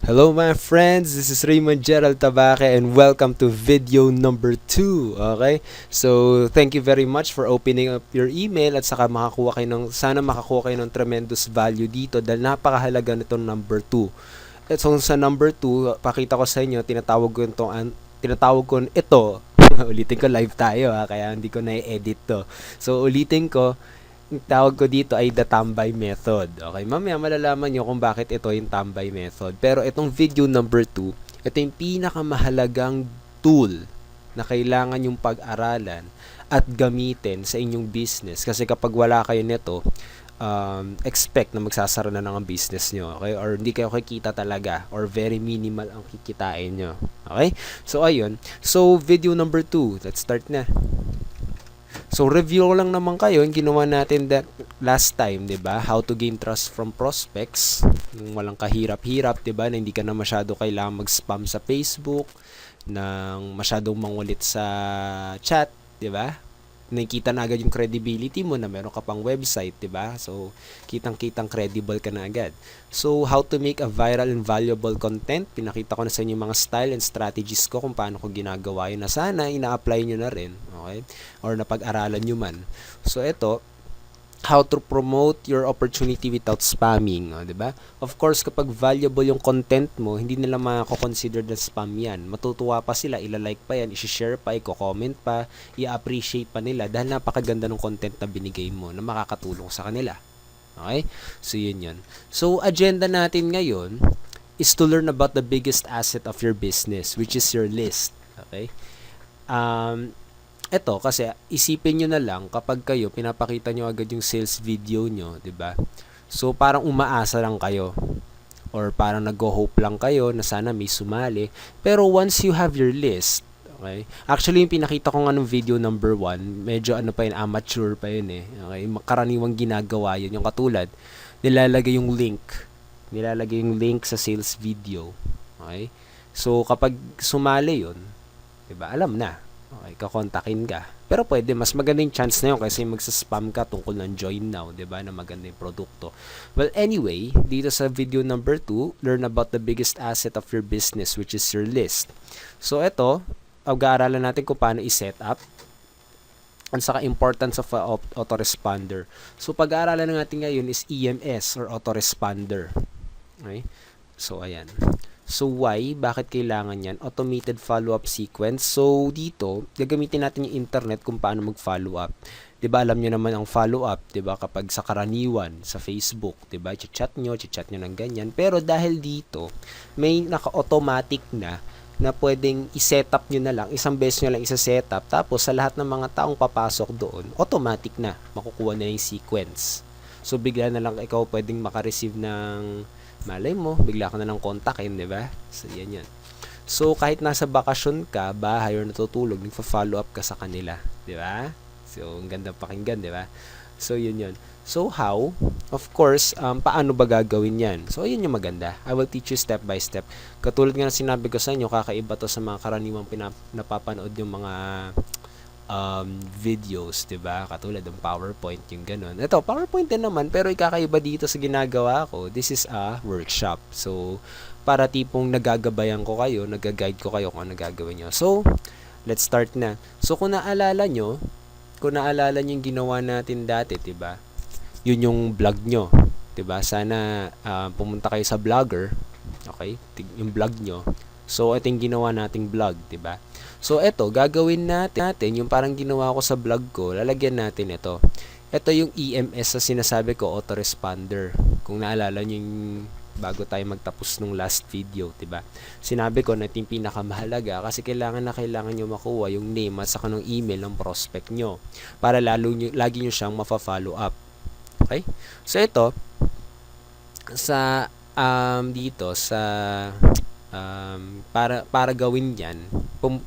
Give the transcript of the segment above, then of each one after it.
Hello my friends, this is Raymond Gerald Tabaque and welcome to video number 2. Okay? So, thank you very much for opening up your email at saka sana makakuha kayo ng tremendous value dito dahil napakahalaga nitong number 2. At so, sa number 2, pakita ko sa inyo, tinatawag ko ito. Ulitin ko, live tayo kaya hindi ko na-edit to. So, ulitin ko, ang tawag ko dito ay the tambay method. Okay, mamaya malalaman nyo kung bakit ito yung tambay method. Pero itong video number 2, ito yung pinakamahalagang tool na kailangan yung pag-aralan at gamitin sa inyong business. Kasi kapag wala kayo nito, expect na magsasara na ng business nyo. Okay? Or hindi kayo kikita talaga. Or very minimal ang kikitain nyo. Okay? So, ayun. So, video number 2. Let's start na. So, review lang naman kayo yung ginawa natin that last time, 'di ba? How to gain trust from prospects. Yung walang kahirap-hirap, 'di ba? Na hindi ka na masyado kailangan mag-spam sa Facebook, nang masyadong mangulit sa chat, 'di ba? Nakikita na agad yung credibility mo na meron ka pang website, 'di ba? So, kitang-kitang credible ka na agad. So, how to make a viral and valuable content. Pinakita ko na sa inyo yung mga style and strategies ko kung paano ko ginagawa yun na sana ina-apply nyo na rin, okay? Or napag-aralan nyo man. So, ito, how to promote your opportunity without spamming, 'di ba? Of course, kapag valuable yung content mo, hindi nila mako-consider na spam 'yan. Matutuwa pa sila, ila-like pa 'yan, i-share pa, i-comment pa, i-appreciate pa nila dahil napakaganda ng content na binigay mo na makakatulong sa kanila. Okay? So, yun 'yun. So, agenda natin ngayon is to learn about the biggest asset of your business, which is your list. Okay? Eto kasi isipin nyo na lang kapag kayo pinapakita nyo agad yung sales video nyo, 'di ba? So parang umaasa lang kayo or parang nag-hope lang kayo na sana may sumali. Pero once you have your list, okay? Actually yung pinakita ko nga ng video number 1, medyo pa yun, amateur pa yun eh. Okay? Karaniwang ginagawa yun, yung katulad nilalagay yung link sa sales video. Okay? So kapag sumali yun, 'di ba? Alam na. Okay, kakontakin ka. Pero pwede, mas maganda yung chance na yun kasi magsa-spam ka tungkol ng join now, 'di ba, na maganda yung produkto. Well, anyway, dito sa video number 2, learn about the biggest asset of your business, which is your list. So, ito, pag-aaralan natin kung paano i-set up at saka importance of a autoresponder. So, pag-aaralan natin ngayon is EMS or autoresponder. Okay? So, ayan. So, why? Bakit kailangan yan? Automated follow-up sequence. So, dito, gagamitin natin yung internet kung paano mag-follow up. 'Di ba alam niyo naman ang follow-up, 'di ba? Kapag sa karaniwan, sa Facebook, 'di ba? Chat nyo ng ganyan. Pero dahil dito, may naka-automatic na pwedeng i-set up nyo na lang. Isang beses nyo lang isa-set up. Tapos, sa lahat ng mga taong papasok doon, automatic na. Makukuha na yung sequence. So, bigla na lang ikaw pwedeng makareceive ng malay mo, bigla ka na ng kontakin, di ba? So, yan. So, kahit nasa bakasyon ka, bahay or natutulog, nagfa-follow up ka sa kanila, di ba? So, ang ganda pakinggan, di ba? So, yun. So, how? Of course, paano ba gagawin yan? So, yun yung maganda. I will teach you step by step. Katulad nga na sinabi ko sa inyo, kakaiba to sa mga karaniwang napapanood yung mga videos, 'di ba? Katulad ng PowerPoint, yung ganun. Ito, PowerPoint din naman, pero ikakaiba dito sa ginagawa ko. This is a workshop. So, para tipong nagagabayan ko kayo, nagaguide ko kayo kung ano gagawin nyo. So, let's start na. So, kung naalala nyo yung ginawa natin dati, 'di ba? Yun yung vlog nyo, 'di ba? Sana pumunta kayo sa Vlogger, okay? Yung vlog nyo. So, ito yung ginawa nating vlog, 'di ba? So, ito, gagawin natin yung parang ginawa ko sa vlog ko, lalagyan natin ito. Ito yung EMS na sinasabi ko, autoresponder. Kung naalala nyo yung bago tayo magtapos nung last video, 'di ba? Sinabi ko na ito yung pinakamahalaga kasi kailangan nyo makuha yung name at saka ng email ng prospect nyo para lagi nyo siyang mafa-follow up. Okay? So, ito, sa dito sa para gawin yan,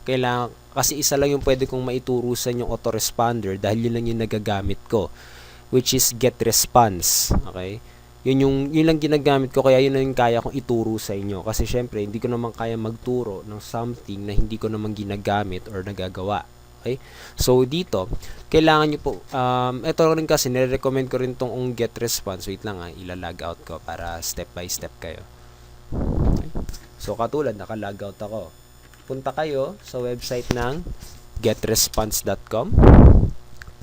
kailangan, kasi isa lang yung pwede kong maituro sa yung autoresponder dahil yun lang yung nagagamit ko, which is get response. Okay? Yun lang ginagamit ko, kaya yun lang yung kaya kong ituro sa inyo. Kasi syempre, hindi ko naman kaya magturo ng something na hindi ko naman ginagamit or nagagawa. Okay? So, dito, kailangan nyo po, ito rin kasi, nire-recommend ko rin tong get response. Wait lang ilalag out ko para step by step kayo. Okay? So, katulad, naka-logout ako. Punta kayo sa website ng getresponse.com.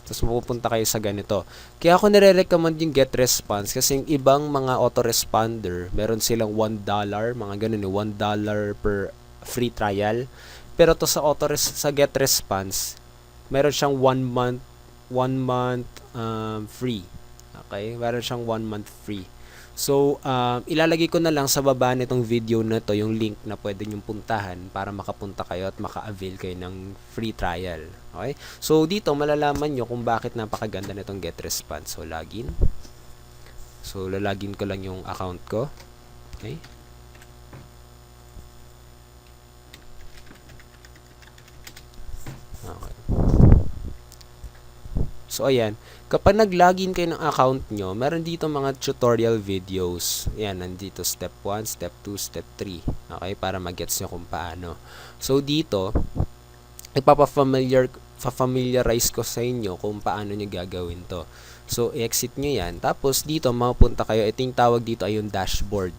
Tapos mapupunta kayo sa ganito. Kaya ako nire-recommend yung GetResponse kasi yung ibang mga autoresponder, meron silang $1, mga ganun, $1 per free trial. Pero to sa sa GetResponse, meron siyang 1 month free. Okay? Meron siyang 1 month free. So, ilalagay ko na lang sa baba nitong video na to yung link na pwede nyong puntahan para makapunta kayo at maka-avail kayo ng free trial. Okay? So, dito malalaman nyo kung bakit napakaganda nitong GetResponse. So, login. So, lalagin ko lang yung account ko. Okay? Okay. So, ayan. Kapag nag-login kayo ng account nyo, meron dito mga tutorial videos. Ayan, nandito step 1, step 2, step 3. Okay, para mag-gets nyo kung paano. So, dito, ipapafamiliarize ko sa inyo kung paano nyo gagawin to. So, i-exit nyo yan. Tapos, dito, mapunta kayo. Ito yung tawag dito ay yung dashboard.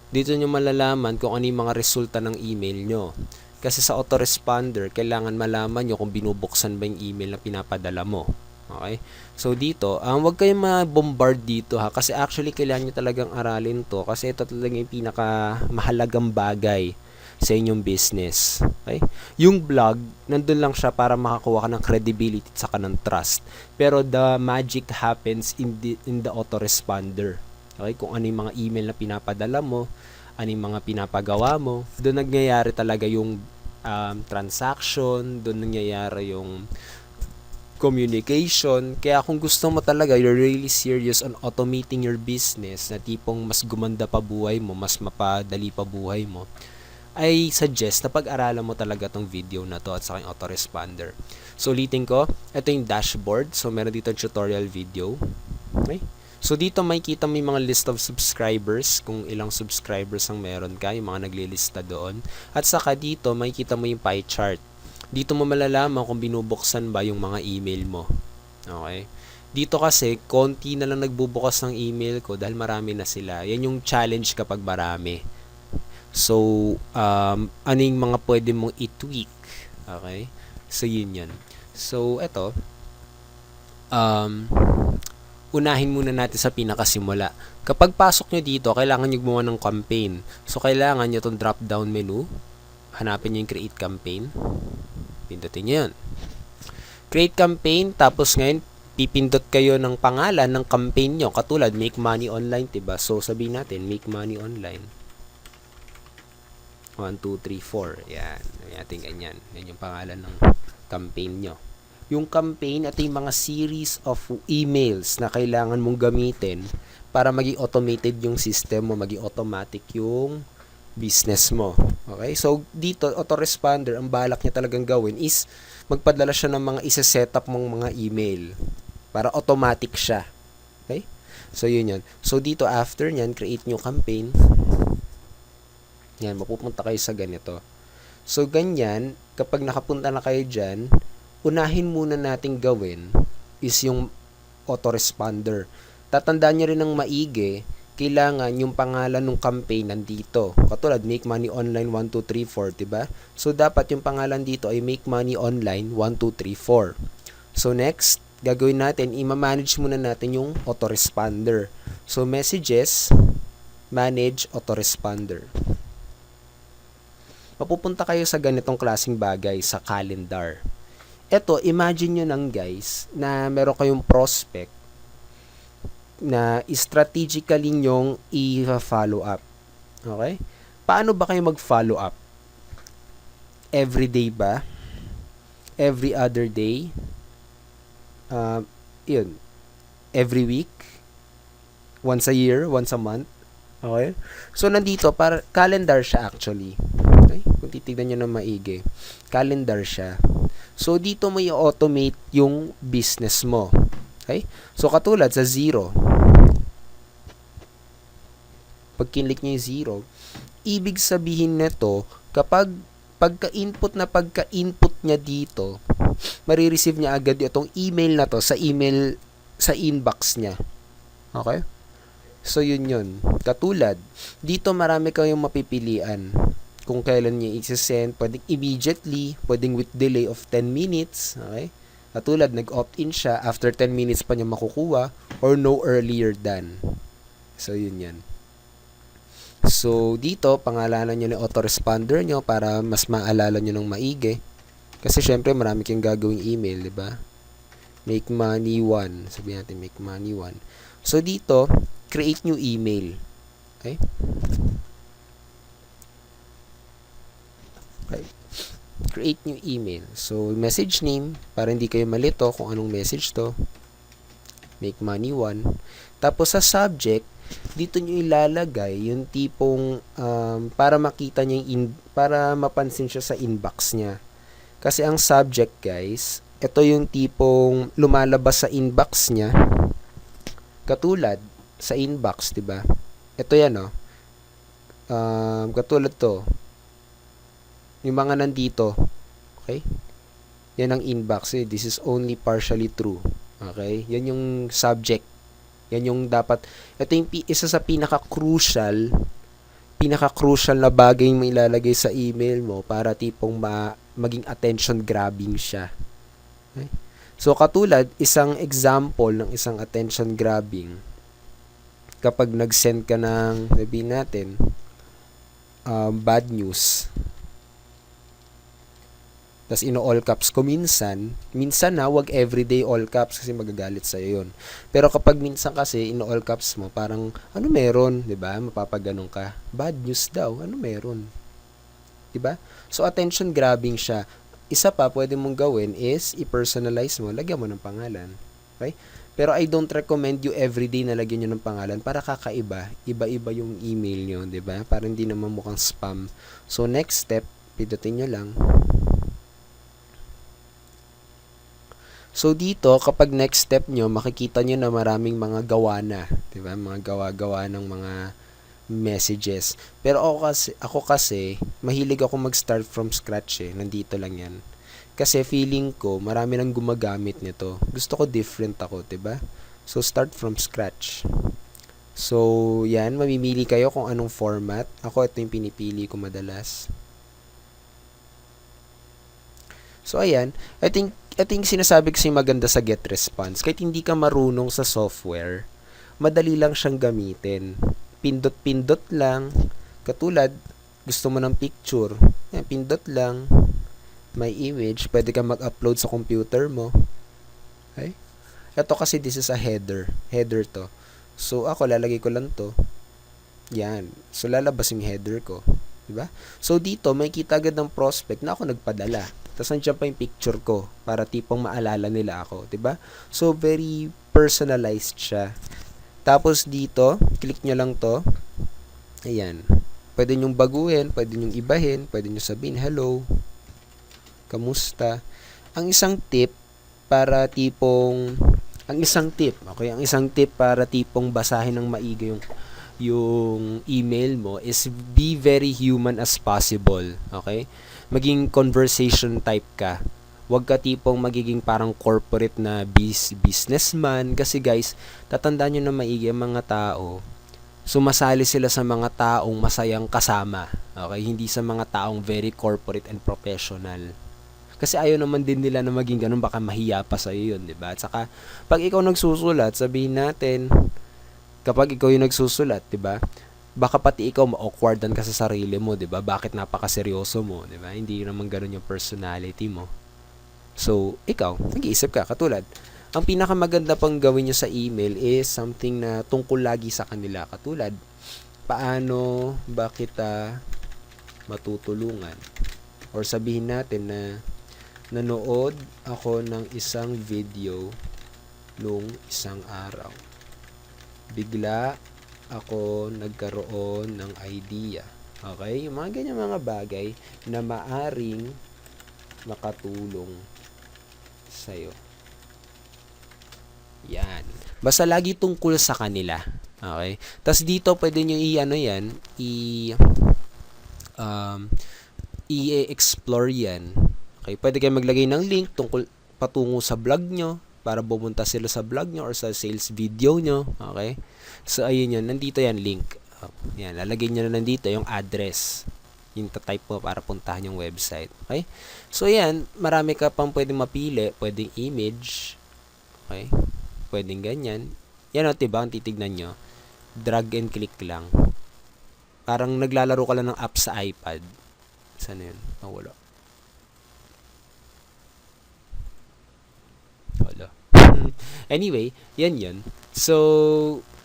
Dito nyo malalaman kung ano yung mga resulta ng email nyo. Kasi sa autoresponder, kailangan malaman nyo kung binubuksan ba yung email na pinapadala mo. Okay? So, dito, huwag kayong ma-bombard dito ha. Kasi actually, kailangan nyo talagang aralin to. Kasi ito talaga yung pinakamahalagang bagay sa inyong business. Okay? Yung blog, nandun lang siya para makakuha ka ng credibility at saka ng trust. Pero the magic happens in the autoresponder. Okay? Kung ano yung mga email na pinapadala mo, ano yung mga pinapagawa mo, doon nangyayari talaga yung transaction, doon nangyayari yung communication. Kaya kung gusto mo talaga, you're really serious on automating your business, na tipong mas gumanda pa buhay mo, mas mapadali pa buhay mo, I suggest na pag-aralan mo talaga tong video na to at sa aking autoresponder. So, ulitin ko, ito yung dashboard. So, meron dito tutorial video. Okay? So, dito makikita mo yung mga list of subscribers, kung ilang subscribers ang meron ka, yung mga naglilista doon. At saka dito, makikita mo yung pie chart. Dito mo malalaman kung binubuksan ba yung mga email mo. Okay? Dito kasi, konti na lang nagbubukas ng email ko dahil marami na sila. Yan yung challenge kapag marami. So, ano yung mga pwede mong i-tweak? Okay? So, yun yan. So, eto. Unahin muna natin sa pinakasimula. Kapag pasok nyo dito, kailangan nyo gumawa ng campaign. So, kailangan nyo itong drop-down menu. Hanapin nyo yung create campaign. Pindutin nyo yun. Create campaign, tapos ngayon, pipindot kayo ng pangalan ng campaign nyo. Katulad, make money online, diba? So, sabihin natin, make money online. 1, 2, 3, 4. Yan. Natin ganyan. Yan yung pangalan ng campaign nyo. Yung campaign at yung mga series of emails na kailangan mong gamitin para maging automated yung system mo, maging automatic yung business mo. Okay? So, dito, autoresponder, ang balak niya talagang gawin is magpadala siya ng mga isa-setup mong mga email para automatic siya. Okay? So, yun yan. So, dito, after nyan, create new campaign. Yan, mapupunta kayo sa ganito. So, ganyan, kapag nakapunta na kayo dyan, unahin muna nating gawin is yung autoresponder. Tatandaan nyo rin ng maigi, kailangan yung pangalan ng campaign nandito. Katulad, make money online 1, 2, 3, 4, diba? So, dapat yung pangalan dito ay make money online 1, 2, 3, 4. So, next, gagawin natin, ima-manage muna natin yung autoresponder. So, messages, manage autoresponder. Mapupunta kayo sa ganitong klaseng bagay sa calendar. Eto, imagine nyo nang guys, na meron kayong prospect na strategically nyong i-follow up. Okay? Paano ba kayo mag-follow up? Every day ba? Every other day? Yun. Every week? Once a year? Once a month? Okay? So, nandito, para calendar siya actually. Okay? Kung titignan nyo na maigi. Calendar siya. So, dito mo i-automate yung business mo. Okay? So, katulad sa 0. Pag kinlik nyo yung 0, ibig sabihin nito, kapag pagka-input niya dito, marireceive niya agad itong email na to sa inbox niya. Okay? So, yun. Katulad, dito marami kayong mapipilian. kung kailan niya i-send, pwedeng immediately, pwedeng with delay of 10 minutes, okay? Katulad, nag-opt-in siya, after 10 minutes pa niya makukuha, or no earlier than. So, yun yan. So, dito, pangalanan nyo yung autoresponder nyo para mas maalala nyo ng maigi. Kasi, syempre, marami kang gagawing email, di ba? Make money 1. Sabihin natin, make money 1. So, dito, create new email. Okay? Okay. Create new email. So, message name, para hindi kayo malito kung anong message to. Make money 1. Tapos, sa subject, dito nyo ilalagay yung tipong para makita niya para mapansin siya sa inbox niya. Kasi ang subject, guys, ito yung tipong lumalabas sa inbox niya. Katulad sa inbox, 'di ba? Ito 'yan, oh. Katulad to. Yung mga nandito. Okay? Yan ang inbox. This is only partially true. Okay? Yan yung subject. Yan yung dapat, ito yung isa sa pinaka-crucial na bagay yung ilalagay sa email mo para tipong maging attention grabbing siya. Okay? So, katulad, isang example ng isang attention grabbing, kapag nag-send ka ng, sabihin natin, bad news, tas ino-all caps ko minsan na wag everyday all caps kasi magagalit sa'yo yun. Pero kapag minsan kasi ino-all caps mo, parang, ano meron? 'Di ba? Mapapaganon ka. Bad news daw. Ano meron? 'Di ba? So, attention grabbing siya. Isa pa, pwede mong gawin is, i-personalize mo, lagyan mo ng pangalan. Okay? Pero I don't recommend you everyday na lagyan nyo ng pangalan para kakaiba. Iba-iba yung email nyo, 'di ba? Para hindi naman mukhang spam. So, next step, pindutin nyo lang. So, dito, kapag next step nyo, makikita nyo na maraming mga gawa na. Diba? Mga gawa-gawa ng mga messages. Pero ako kasi mahilig ako mag-start from scratch eh. Nandito lang yan. Kasi feeling ko, marami nang gumagamit nito. Gusto ko different ako, diba? So, start from scratch. So, yan. Mamimili kayo kung anong format. Ako, ito yung pinipili ko madalas. So, ayan. I think sinasabi kasi maganda sa GetResponse. Kahit hindi ka marunong sa software, madali lang siyang gamitin. Pindot-pindot lang. Katulad, gusto mo ng picture. Yan, pindot lang. May image. Pwede ka mag-upload sa computer mo. Okay? Ito kasi this is a header. Header to. So, ako lalagay ko lang to. Yan. So, lalabas yung header ko. Diba? So, dito, may kita agad ng prospect na ako nagpadala. Tapos nandiyan pa yung picture ko para tipong maalala nila ako, 'di ba? So very personalized siya. Tapos dito, click nyo lang 'to. Ayan. Pwede nyo baguhin, pwede nyo ibahin, pwede nyo sabihin hello. Kamusta? Ang isang tip para tipong ang isang tip para tipong basahin ng maigi yung email mo is be very human as possible, okay? Maging conversation type ka. Huwag ka tipong magiging parang corporate na businessman. Kasi guys, tatandaan nyo na maigi ang mga tao. Sumasali sila sa mga taong masayang kasama. Okay? Hindi sa mga taong very corporate and professional. Kasi ayaw naman din nila na maging ganun. Baka mahiya pa sa'yo yun, diba? At saka, pag ikaw nagsusulat, sabihin natin, kapag ikaw yung nagsusulat, diba? Baka pati ikaw ma-awkwardan ka sa sarili mo, 'di ba? Bakit napakaseryoso mo, 'di ba? Hindi naman ganoon yung personality mo. So, ikaw, nag-iisip ka katulad. Ang pinakamaganda pang gawin niyo sa email is something na tungkol lagi sa kanila, katulad paano ba kita matutulungan? Or sabihin natin na nanood ako ng isang video nung isang araw. Bigla ako nagkaroon ng idea. Okay? Yung mga ganyan mga bagay na maaring makatulong sa'yo. Yan. Basta lagi tungkol sa kanila. Okay? Tapos dito pwede nyo i-explore yan. Okay? Pwede kayo maglagay ng link patungo sa blog nyo para bumunta sila sa blog nyo or sa sales video nyo. Okay? So, ayun yan. Nandito yan, link. Yan, lalagay nyo na nandito yung address. yung type mo para puntahan yung website. Okay? So, yan. Marami ka pang pwedeng mapili. Pwedeng image. Okay? Pwedeng ganyan. Yan o, diba? Ang titignan nyo. Drag and click lang. Parang naglalaro ka lang ng app sa iPad. Saan yun? Wala. Wala. Anyway, yan yun. So,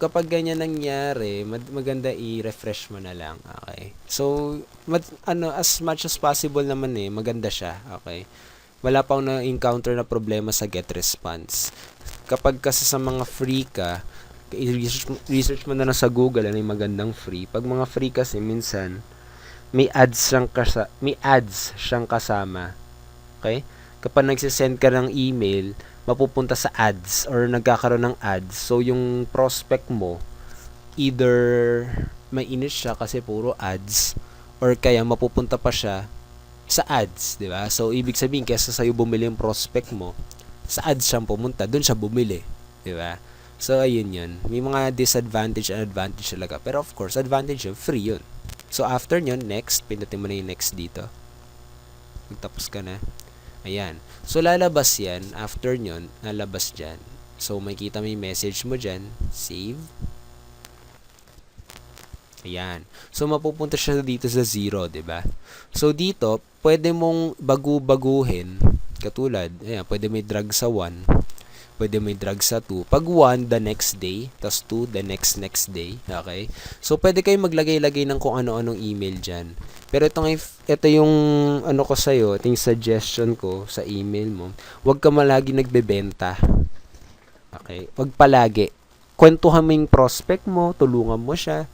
kapag ganyan nangyari, maganda i-refresh mo na lang. Okay. So, as much as possible naman maganda siya. Okay. Wala pa akong na-encounter na problema sa get response. Kapag kasi sa mga free ka, research mo na lang sa Google ano yung magandang free. Pag mga free kasi minsan may ads siyang kasama. Okay? Kapag nagsisend ka ng email, mapupunta sa ads or nagkakaroon ng ads. So, yung prospect mo, either mainit siya kasi puro ads or kaya mapupunta pa siya sa ads, di ba? So, ibig sabihin, kesa sa'yo bumili yung prospect mo, sa ads siyang pumunta, dun siya bumili, di ba? So, ayun yun. May mga disadvantage and advantage talaga. Pero of course, advantage yun, free yun. So, after nyo, next, pindutin mo na yung next dito. Magtapos ka na. Ayan. So, lalabas yan. After nyon, lalabas dyan. So, makikita mo yung message mo dyan. Save. Ayan. So, mapupunta siya dito sa 0, diba? So, dito, pwede mong baguhin. Katulad, ayan, pwede may drag sa 1. Pwede may drag sa 2. Pag 1, the next day. Tapos 2, the next day. Okay? So, pwede kayo maglagay-lagay ng kung ano-anong email dyan. Pero ito yung ano ko sa'yo, ito yung suggestion ko sa email mo. Huwag ka malagi nagbebenta. Okay? Huwag palagi. Kwentuhan mo yung prospect mo, tulungan mo siya.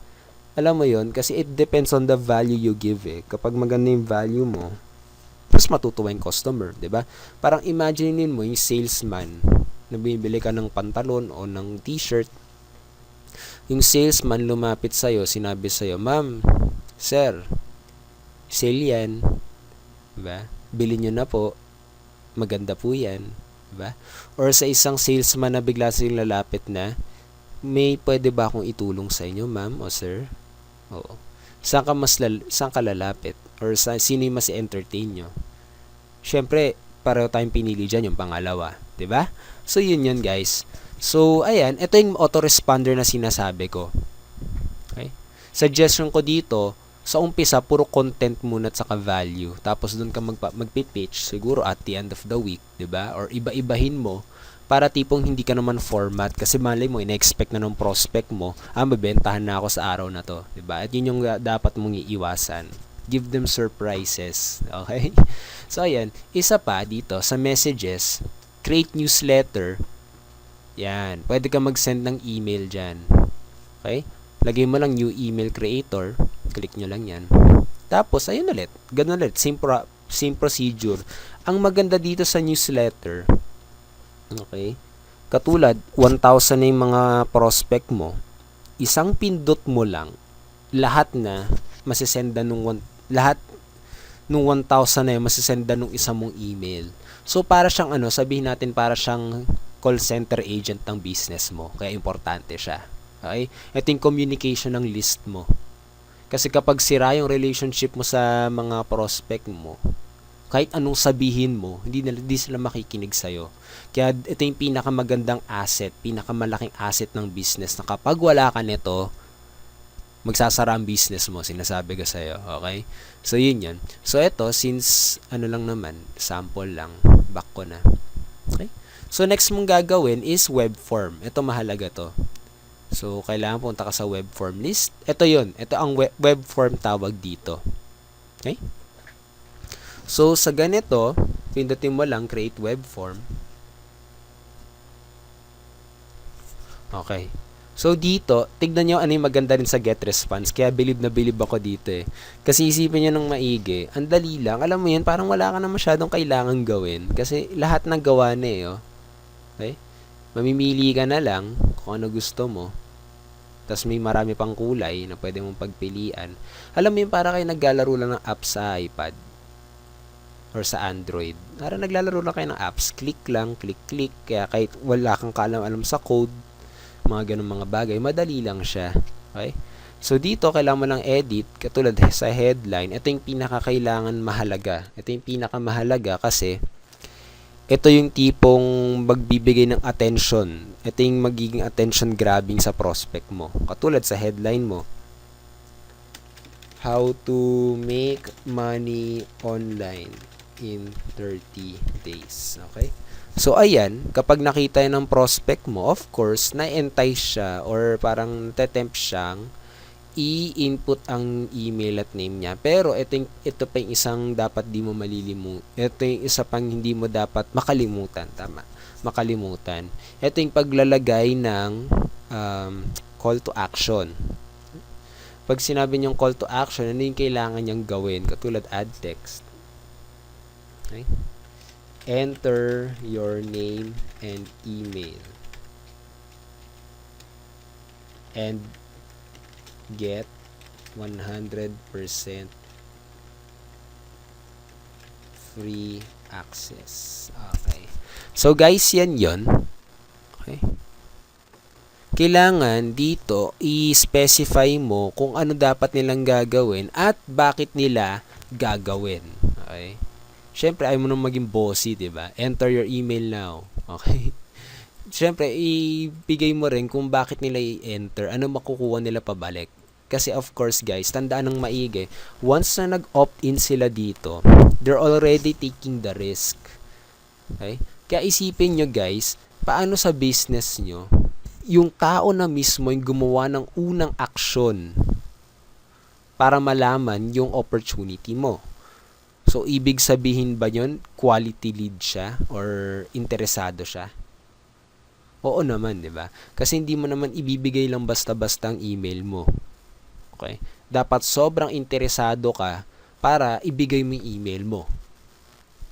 Alam mo yon kasi it depends on the value you give Kapag maganda yung value mo, mas matutuwa yung customer, 'di ba? Parang imaginein mo yung salesman na bibili ka ng pantalon o ng t-shirt. Yung salesman lumapit sa'yo, sinabi sa'yo, "Ma'am, sir, sale yan." Diba? Bili nyo na po. Maganda po yan. Diba? Or sa isang salesman na bigla sa'yo lalapit na, "May pwede ba akong itulong sa inyo, ma'am o sir?" Oo. Saan ka lalapit? Or sino yung mas entertain nyo? Siyempre, pareho tayong pinili dyan, yung pangalawa. 'Di ba? So, yun guys. So, ayan. Ito yung autoresponder na sinasabi ko. Okay? Suggestion ko dito, sa umpisa, puro content muna at saka value. Tapos, doon ka magpipitch, siguro at the end of the week. 'Di ba? Or iba-ibahin mo para tipong hindi ka naman format. Kasi malay mo, ina-expect na ng prospect mo, mabentahan na ako sa araw na to. 'Di ba? At yun yung dapat mong iiwasan. Give them surprises. Okay? So, ayan. Isa pa dito, sa messages, create newsletter. Yan. Pwede ka mag-send ng email dyan. Okay? Lagay mo lang new email creator. Click nyo lang yan. Tapos, ayun ulit. Ganun ulit. Same procedure. Ang maganda dito sa newsletter, okay? Katulad, 1,000 na yung mga prospect mo. Isang pindot mo lang, lahat na masisenda lahat nung 1,000 na yun, masisenda nung isa mong email. So, para siyang sabihin natin para siyang call center agent ng business mo. Kaya importante siya. Okay? Ito yung communication ng list mo. Kasi kapag sira yung relationship mo sa mga prospect mo, kahit anong sabihin mo, hindi sila makikinig sa'yo. Kaya ito yung pinakamagandang asset, pinakamalaking asset ng business na kapag wala ka nito, magsasara ang business mo, sinasabi ko sa'yo, okay? So, yun yan. So, ito, since, lang naman, sample lang, back ko na. Okay? So, next mong gagawin is web form. Ito, mahalaga to. So, kailangan punta ka sa web form list. Ito yun. Ito ang web form tawag dito. Okay? So, sa ganito, pindutin mo lang, create web form. Okay. So, dito, tignan nyo ano yung maganda rin sa get response. Kaya bilib na bilib ako dito Kasi isipin nyo ng maigi. Ang dali lang. Alam mo yun, parang wala ka na masyadong kailangan gawin. Kasi lahat ng gawa na Okay? Mamimili ka na lang kung ano gusto mo. Tapos may marami pang kulay na pwede mong pagpilian. Alam mo yun, para kayo naglalaro lang ng apps sa iPad or sa Android. Para naglalaro lang kayo ng apps. Click lang, click. Kaya kahit wala kang kaalam-alam sa code, mga ganun mga bagay, madali lang siya. Okay? So, dito, kailangan mo lang edit, katulad sa headline, ito yung pinakakailangan mahalaga. Ito yung pinakamahalaga kasi ito yung tipong magbibigay ng attention. Ito yung magiging attention grabbing sa prospect mo. Katulad sa headline mo, how to make money online in 30 days. Okay? So, ayan, kapag nakita yun ng prospect mo, of course, na-entice siya or parang tetempt siyang i-input ang email at name niya. Pero ito pa yung isang dapat di mo malilimutan. Ito yung isa pang hindi mo dapat makalimutan. Tama. Makalimutan. Ito yung paglalagay ng call to action. Pag sinabi niyong call to action, ano yung kailangan niyang gawin? Katulad add text. Okay? Enter your name and email. And get 100% free access. Okay. So guys, yan yon. Okay. Kailangan dito i-specify mo kung ano dapat nilang gagawin at bakit nila gagawin. Okay. Siyempre, ayaw mo nang maging bossy, 'di ba? Enter your email now. Okay. Siyempre, ibigay mo rin kung bakit nila i-enter, ano makukuha nila pabalik. Kasi of course guys, tandaan ng maigi, once na nag-opt-in sila dito, they're already taking the risk. Okay? Kaya isipin nyo guys, paano sa business nyo, yung tao na mismo yung gumawa ng unang aksyon para malaman yung opportunity mo. So, ibig sabihin ba yun, quality lead siya or interesado siya? Oo naman, di ba? Kasi hindi mo naman ibibigay lang basta-basta ang email mo. Okay? Dapat sobrang interesado ka para ibigay mo yung email mo.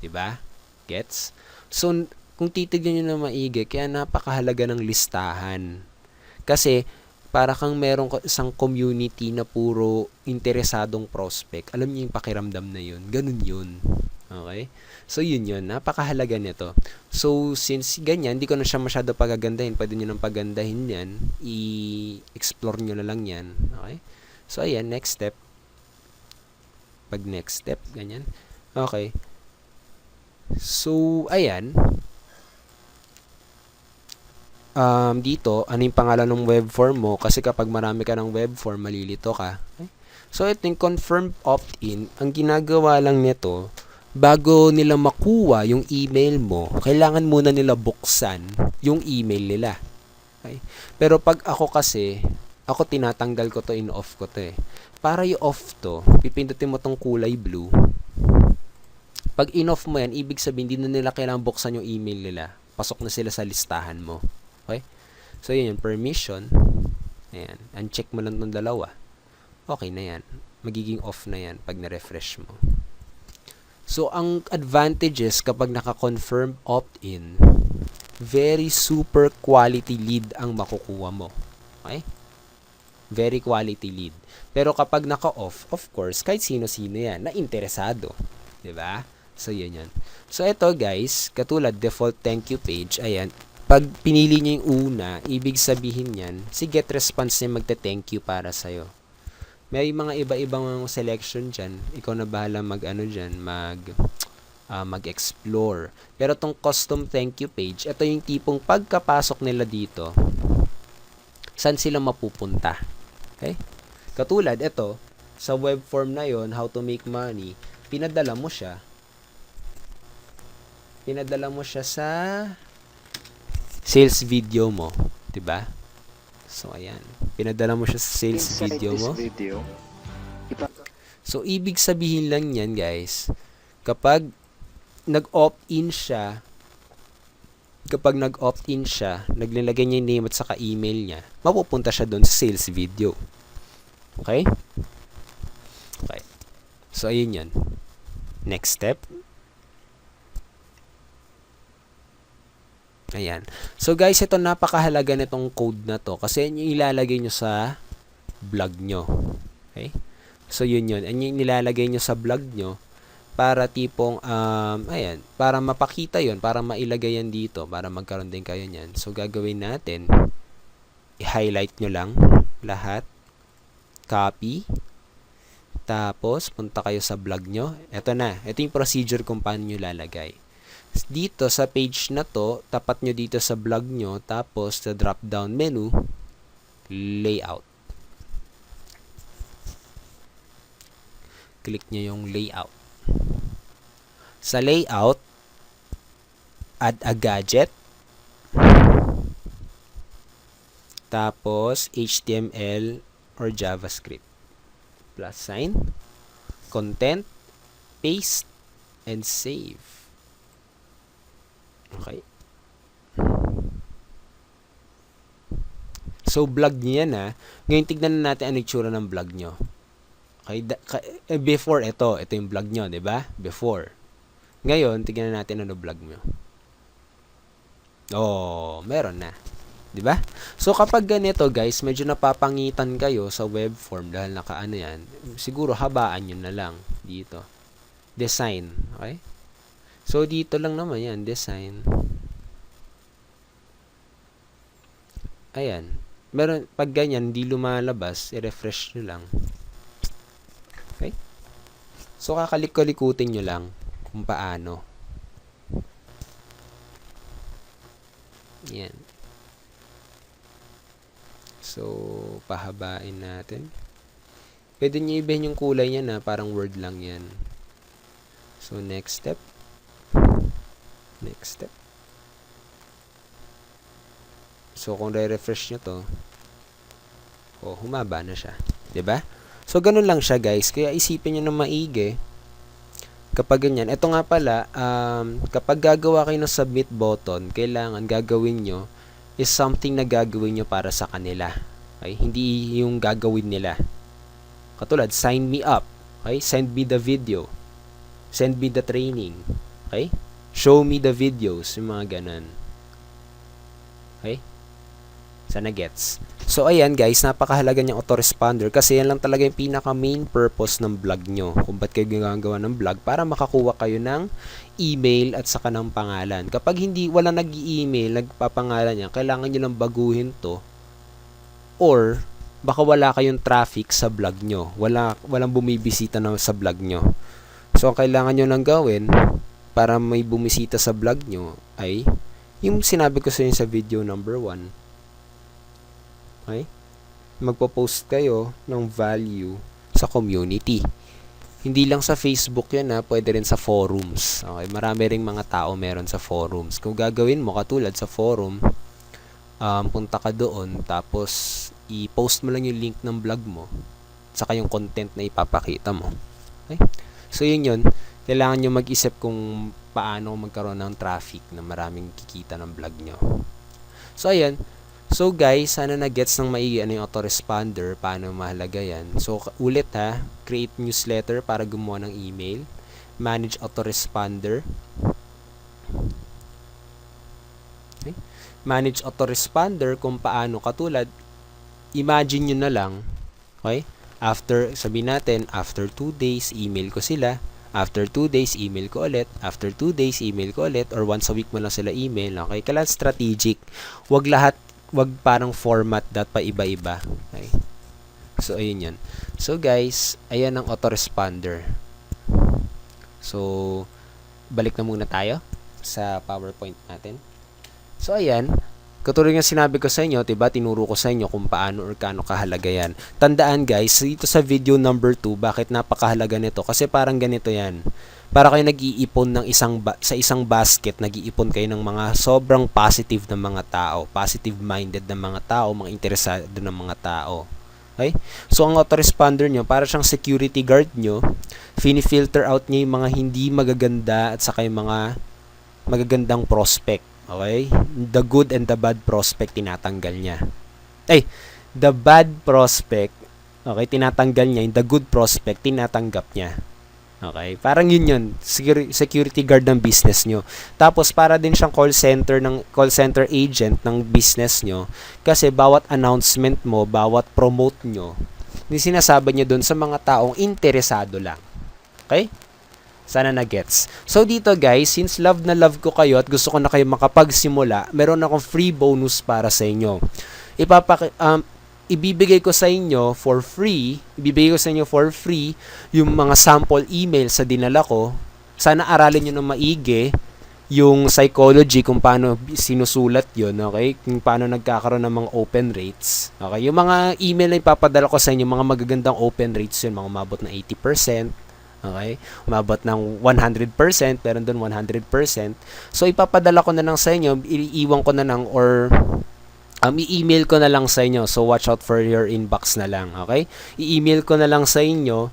'Di ba? Gets? So, kung titignan niyo na maigi, kaya napakahalaga ng listahan. Kasi, para kang merong isang community na puro interesadong prospect. Alam niyo yung pakiramdam na yun. Ganun yun. Okay? So, yun. Napakahalaga nito. So, since ganyan, hindi ko na siya masyado pagagandahin. Pwede nyo nang pagandahin yan. I-explore nyo na lang yan. Okay? So, ayan, next step. Pag next step, ganyan. Okay. So, ayan. Dito, ano yung pangalan ng web form mo? Kasi kapag marami ka ng web form, malilito ka. Okay? So, ito yung confirm opt-in. Ang ginagawa lang nito, bago nila makuha yung email mo, kailangan muna nila buksan yung email nila. Okay? Pero pag ako kasi, ako tinatanggal ko to, in-off ko to eh. Para i-off to, pipindutin mo tong kulay blue. Pag in-off mo yan, ibig sabihin, hindi na nila kailangan buksan yung email nila. Pasok na sila sa listahan mo. Okay? So, yun yung permission. Ayan. Uncheck mo lang tong dalawa. Okay na yan. Magiging off na yan pag na-refresh mo. So, ang advantages kapag naka-confirm opt-in, very super quality lead ang makukuha mo. Okay? Very quality lead. Pero kapag naka-off, of course, kahit sino-sino yan, na interesado. 'Di ba? So, yun yan. So, ito guys, katulad default thank you page, ayan, pag pinili nyo yung una, ibig sabihin yan, si get response niya magte-thank you para sa'yo. May mga iba-ibang selection dyan. Ikaw na bahala mag-explore. Pero tong custom thank you page, ito yung tipong pagkapasok nila dito, saan sila mapupunta. Okay? Katulad, ito, sa web form na yon, how to make money, pinadala mo siya sa sales video mo, 'di ba? So ayan, pinadala mo siya sa sales video mo. So ibig sabihin lang niyan, guys, kapag nag-opt-in siya, naglalagay niya yung name at saka email niya, mapupunta siya doon sa sales video. Okay? Okay. So, ayun yan. Next step. Ayan. So, guys, ito napakahalaga nitong code na to kasi yun yung ilalagay nyo sa blog nyo. Okay? So, yun. Yan yung nilalagay nyo sa blog nyo para tipong, ayan, para mapakita yon, para mailagay yan dito, para magkaroon din kayo niyan. So, gagawin natin, i-highlight nyo lang lahat. copy, tapos punta kayo sa blog nyo. Ito na, ito yung procedure kung paano nyo lalagay. Dito sa page na to, tapat nyo dito sa blog nyo, tapos sa drop down menu, layout. Click nyo yung layout. Sa layout, add a gadget, tapos HTML or JavaScript, plus sign, content, paste, and save. Okay. So, blog nyo yan, ha. Ngayon, tignan na natin ano yung tsura ng blog nyo. Okay. Before, ito yung blog nyo, diba? Before. Ngayon, tignan na natin ano blog nyo. Oh, meron na. 'Di ba? So kapag ganito, guys, medyo napapangitan kayo sa web form dahil nakaano 'yan. Siguro habaan niyo na lang dito. Design, okay? So dito lang naman 'yan, design. Ayan. Meron pag ganyan hindi lumalabas, i-refresh niyo lang. Okay? So kakalik-kalikutin niyo lang kung paano. Yan. So, pahabain natin. Pwede nyo ibahin yung kulay niya na parang word lang yan. So, next step. Next step. So, kung re-refresh nyo to, humaba na siya. 'Di ba? So, ganun lang siya, guys. Kaya isipin nyo na maigi. Kapag ganyan, ito nga pala, kapag gagawa kayo ng submit button, kailangan gagawin nyo is something na gagawin nyo para sa kanila. Okay? Hindi yung gagawin nila. Katulad, sign me up. Okay? Send me the video. Send me the training. Okay? Show me the videos. Yung mga ganun. Okay? Sana gets. So, ayan guys, napakahalaga niyang autoresponder kasi yan lang talaga yung pinaka main purpose ng vlog nyo. Kung ba't kayo gagawa ng vlog para makakuha kayo ng email at saka ng pangalan. Kapag hindi, wala nag-i-email, nagpapangalan niya, kailangan nyo lang baguhin to or baka wala kayong traffic sa vlog nyo. Walang bumibisita na sa vlog nyo. So, ang kailangan nyo lang gawin para may bumisita sa vlog nyo ay yung sinabi ko sa inyo sa video number 1. Okay? Magpo-post kayo ng value sa community. Hindi lang sa Facebook yan, ha, pwede rin sa forums. Okay, marami ring mga tao meron sa forums. Kung gagawin mo katulad sa forum, punta ka doon tapos i-post mo lang yung link ng blog mo saka yung content na ipapakita mo. Okay? So yun. Kailangan nyo mag-isip kung paano magkaroon ng traffic na maraming kikita ng blog nyo. So ayan. So guys, sana na-gets ng maigi ano yung autoresponder, paano mahalaga yan. So ulit ha, create newsletter para gumawa ng email, manage autoresponder. Okay? Manage autoresponder kung paano, katulad, imagine nyo na lang, okay? Sabihin natin, after 2 days, email ko sila. After 2 days, email ko ulit. After 2 days, email ko ulit. Or once a week mo lang sila email. Okay? Kailangan strategic. Wag parang format pa iba-iba. Okay. So, ayun yan. So, guys, ayan ang autoresponder. So, balik na muna tayo sa PowerPoint natin. So, ayan. Katulad nga sinabi ko sa inyo, diba, tinuro ko sa inyo kung paano or kano kahalaga yan. Tandaan, guys, dito sa video number 2, bakit napakahalaga nito? Kasi parang ganito yan. Para kayo nag-iipon ng sa isang basket, nag-iipon kayo ng mga sobrang positive na mga tao, positive-minded na mga tao, mga interesado na mga tao. Okay? So, ang autoresponder nyo, para siyang security guard nyo, fini-filter out niya yung mga hindi magaganda at saka yung mga magagandang prospect. Okay? The good and the bad prospect, tinatanggal niya. The bad prospect, okay, tinatanggal niya. Yung the good prospect, tinatanggap niya. Okay, parang yun, security guard ng business nyo. Tapos para din siyang call center agent ng business nyo kasi bawat announcement mo, bawat promote nyo, sinasabi nyo dun sa mga taong interesado lang. Okay? Sana na-gets. So dito guys, since love na love ko kayo at gusto ko na kayo makapagsimula, meron akong free bonus para sa inyo. ibibigay ko sa inyo for free, yung mga sample email sa dinala ko. Sana aralin nyo ng maigi yung psychology kung paano sinusulat yun, okay? Kung paano nagkakaroon ng mga open rates. Okay? Yung mga email na ipapadala ko sa inyo, mga magagandang open rates yun, mga umabot na 80%. Okay? Umabot ng 100%, pero doon 100%. So, ipapadala ko na lang sa inyo, iiwan ko na lang or i-email ko na lang sa inyo. So, watch out for your inbox na lang. Okay? I-email ko na lang sa inyo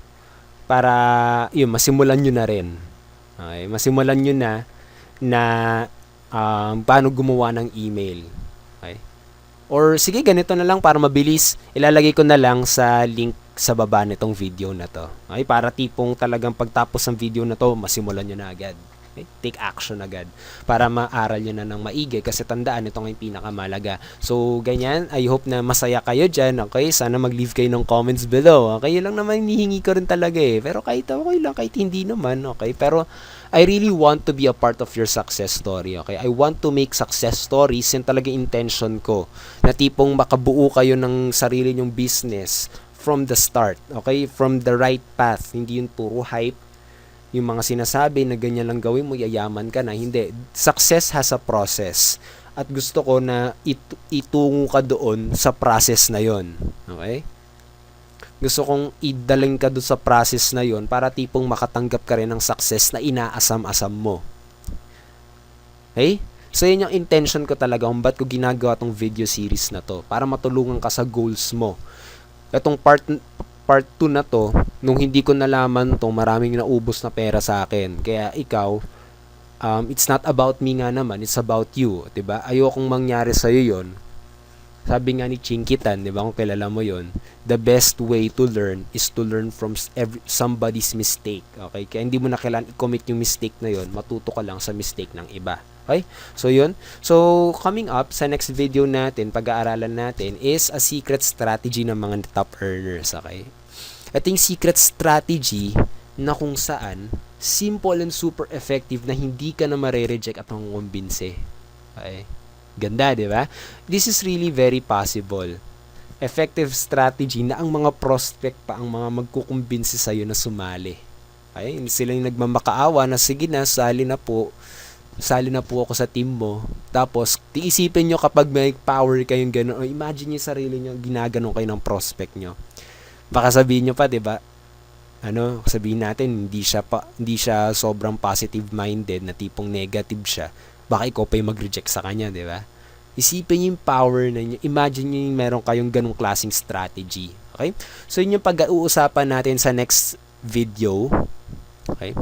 para, yun, masimulan nyo na rin. Okay? Masimulan nyo na paano gumawa ng email. Okay? Or sige, ganito na lang para mabilis. Ilalagay ko na lang sa link sa baba nitong video na to. Okay? Para tipong talagang pagtapos ng video na to, masimulan nyo na agad. Okay? Take action agad para maaral nyo na ng maigi kasi tandaan, ito nga yung pinakamalaga. So, ganyan. I hope na masaya kayo dyan. Okay? Sana mag-leave kayo ng comments below. Okay? Yun lang naman hinihingi ko rin talaga eh. Pero kahit okay lang, kahit hindi naman. Okay? Pero I really want to be a part of your success story, okay? I want to make success stories, yun talaga intention ko. Na tipong makabuo kayo ng sarili nyong business from the start, okay? From the right path, hindi yun puro hype. Yung mga sinasabi na ganyan lang gawin mo, yayaman ka na. Hindi. Success has a process. At gusto ko na itungo ka doon sa process na yon, okay? Gusto kong idaling ka doon sa process na yon para tipong makatanggap ka rin ng success na inaasam-asam mo. Okay? So, yun yung intention ko talaga kung ba't ko ginagawa tong video series na to. Para matulungan ka sa goals mo. Itong part 2 na to, nung hindi ko nalaman to, maraming naubos na pera sa akin. Kaya ikaw, it's not about me nga naman, it's about you. Diba? Ayokong mangyari sa'yo yon. Sabi nga ni Chinkitan, di ba, kung kilala mo yon, the best way to learn is to learn from somebody's mistake. Okay? Kaya hindi mo na kailangan i-commit yung mistake na yon, matuto ka lang sa mistake ng iba. Okay? So, yun. So, coming up sa next video natin, pag-aaralan natin, is a secret strategy ng mga top earners. Okay? Ito yung secret strategy na kung saan simple and super effective na hindi ka na mare-reject at mangukumbinse. Okay? Ganda, di ba? This is really very possible. Effective strategy na ang mga prospect pa ang mga magkukumbinsi sa'yo na sumali. Okay? Hindi sila yung nagmamakaawa na sige na, sali na po ako sa team mo. Tapos, tiisipin nyo kapag may power kayong gano'n, o imagine nyo sarili nyo, ginaganon kayo ng prospect nyo. Baka sabihin nyo pa, di ba? Sabihin natin, hindi siya sobrang positive-minded na tipong negative siya. Baka ikaw pa yung mag-reject sa kanya, di ba? Isipin niyo yung power na niyo. Imagine niyo yung meron kayong ganung klaseng strategy. Okay? So, yun yung pag-uusapan natin sa next video. Okay?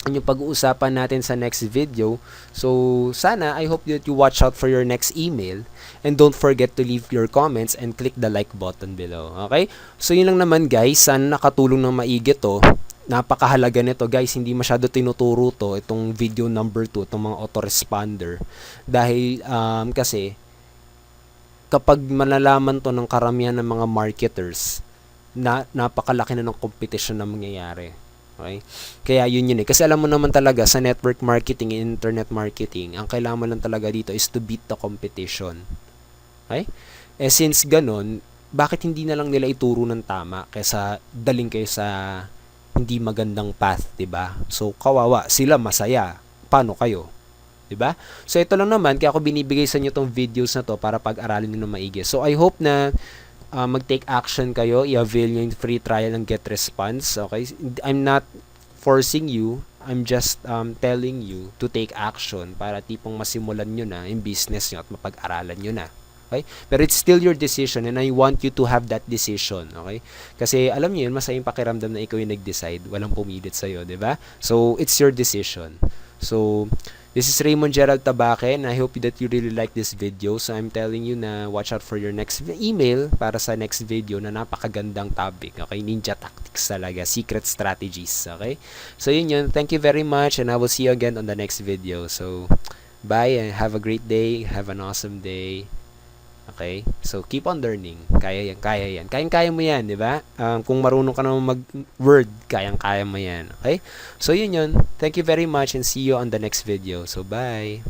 Yun yung pag-uusapan natin sa next video. So, sana, I hope that you watch out for your next email. And don't forget to leave your comments and click the like button below. Okay? So, yun lang naman guys. Sana nakatulong ng maigi to. Napakahalaga nito guys, hindi masyado tinuturo to itong video number 2, itong mga autoresponder dahil kasi kapag malalaman to ng karamihan ng mga marketers napakalaki na ng competition na mangyayari. Okay? Kaya yun kasi alam mo naman talaga sa network marketing and internet marketing, ang kailangan mo lang talaga dito is to beat the competition. Okay? Since ganun, bakit hindi na lang nila ituro ng tama kaysa daling kayo sa hindi magandang path, 'di ba? So kawawa, sila masaya. Paano kayo? 'Di ba? So ito lang naman kaya ako binibigay sa inyo tong videos na to para pag-aralin niyo ng maigi. So I hope na mag-take action kayo, i-avail niyo yung free trial ng GetResponse. Okay? I'm not forcing you. I'm just telling you to take action para tipong masimulan niyo na yung business niyo at mapag-aralan niyo na. Okay? Pero it's still your decision and I want you to have that decision. Okay? Kasi alam niyo yun, masayang pakiramdam na ikaw yung nag-decide. Walang pumilit sa'yo, di ba? So, it's your decision. So, this is Raymond Gerald Tabaque and I hope that you really like this video. So, I'm telling you na watch out for your next email para sa next video na napakagandang topic. Okay? Ninja tactics talaga. Secret strategies. Okay? So, yun. Thank you very much and I will see you again on the next video. So, bye and have a great day. Have an awesome day. Okay? So, keep on learning. Kaya yan. Kayang-kaya mo yan, di ba? Kung marunong ka naman mag-word, kayang-kaya mo yan. Okay? So, yun. Thank you very much and see you on the next video. So, bye!